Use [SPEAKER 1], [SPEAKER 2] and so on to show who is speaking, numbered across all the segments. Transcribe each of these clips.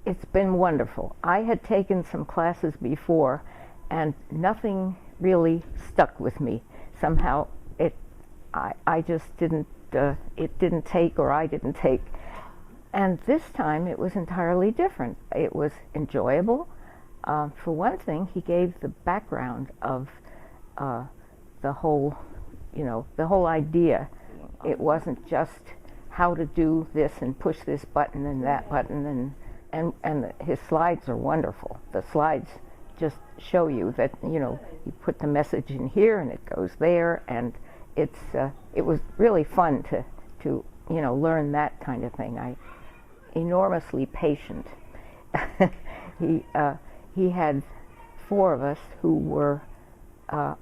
[SPEAKER 1] It's been wonderful. I had taken some classes before, and nothing really stuck with me. Somehow, I just didn't. It didn't take, or I didn't take. And this time, it was entirely different. It was enjoyable. For one thing, he gave the background of the whole, the whole idea. It wasn't just how to do this and push this button and that button, and his slides are wonderful. The slides just show you that, you put the message in here and it goes there, and it was really fun to learn that kind of thing. Enormously patient. He had 4 of us who were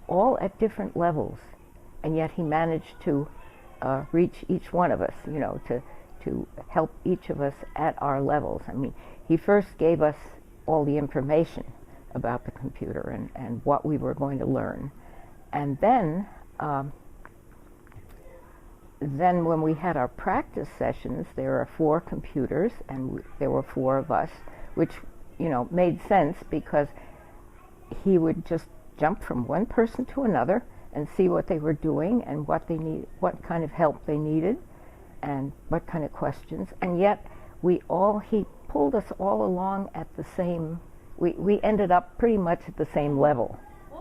[SPEAKER 1] all at different levels, and yet he managed to reach each one of us, to help each of us at our levels. I mean, he first gave us all the information about the computer and what we were going to learn. And then when we had our practice sessions, there were 4 computers, and there were 4 of us, which, made sense because he would just jump from one person to another and see what they were doing and what what kind of help they needed and what kind of questions. And yet he pulled us all along at the same, we ended up pretty much at the same level.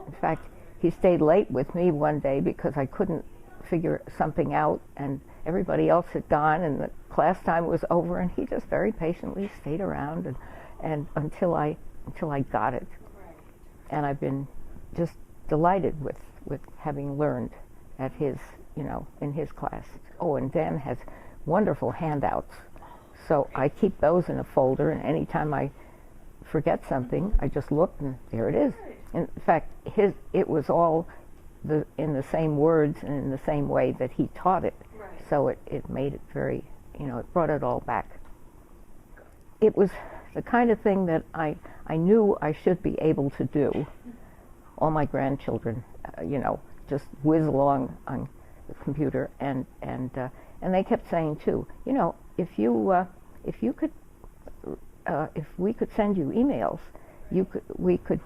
[SPEAKER 1] In fact, he stayed late with me one day because I couldn't figure something out, and everybody else had gone and the class time was over, and he just very patiently stayed around and until I got it. And I've been just delighted with having learned at his, in his class. Oh, and Dan has wonderful handouts. So I keep those in a folder, and anytime I forget something, I just look and there it is. In fact, it was all in the same words and in the same way that he taught it. Right. So it made it very, it brought it all back. It was the kind of thing that I knew I should be able to do. All my grandchildren, just whiz along on the computer, and they kept saying too, if we could send you emails, we could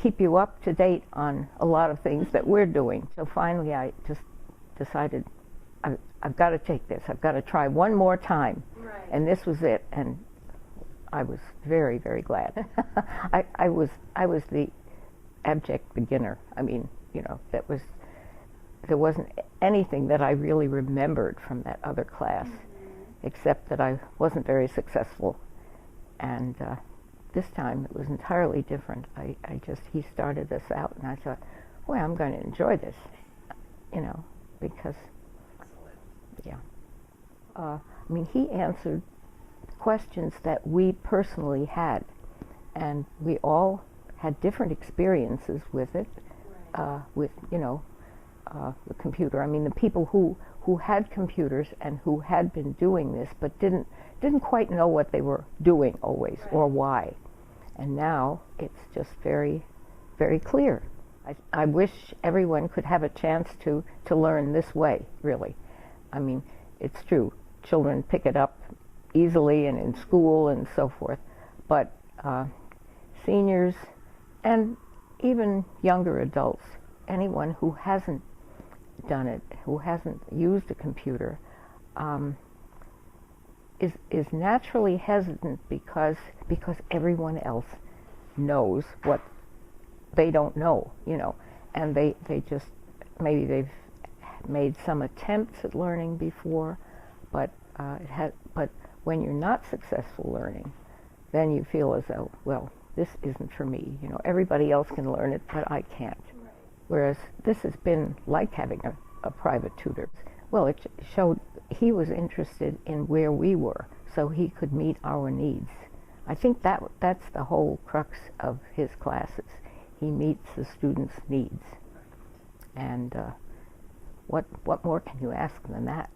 [SPEAKER 1] keep you up to date on a lot of things that we're doing. So finally, I just decided I've got to take this. I've got to try one more time, right. And this was it. And I was very, very glad. I was the abject beginner. I mean, there wasn't anything that I really remembered from that other class, except that I wasn't very successful. And this time it was entirely different. He started us out, and I thought, well, I'm going to enjoy this, because, yeah. He answered questions that we personally had, and we all had different experiences with it, with the computer. The people who had computers and who had been doing this but didn't quite know what they were doing always, or why. And now it's just very, very clear. I wish everyone could have a chance to learn this way, really. It's true, children pick it up easily and in school and so forth, but seniors and even younger adults, anyone who hasn't done it, who hasn't used a computer, is naturally hesitant because everyone else knows what they don't know, and they just, maybe they've made some attempts at learning before, but when you're not successful learning, then you feel as though, well, this isn't for me. Everybody else can learn it, but I can't. Right. Whereas this has been like having a private tutor. Well, it showed he was interested in where we were, so he could meet our needs. I think that's the whole crux of his classes. He meets the students' needs. And what more can you ask than that?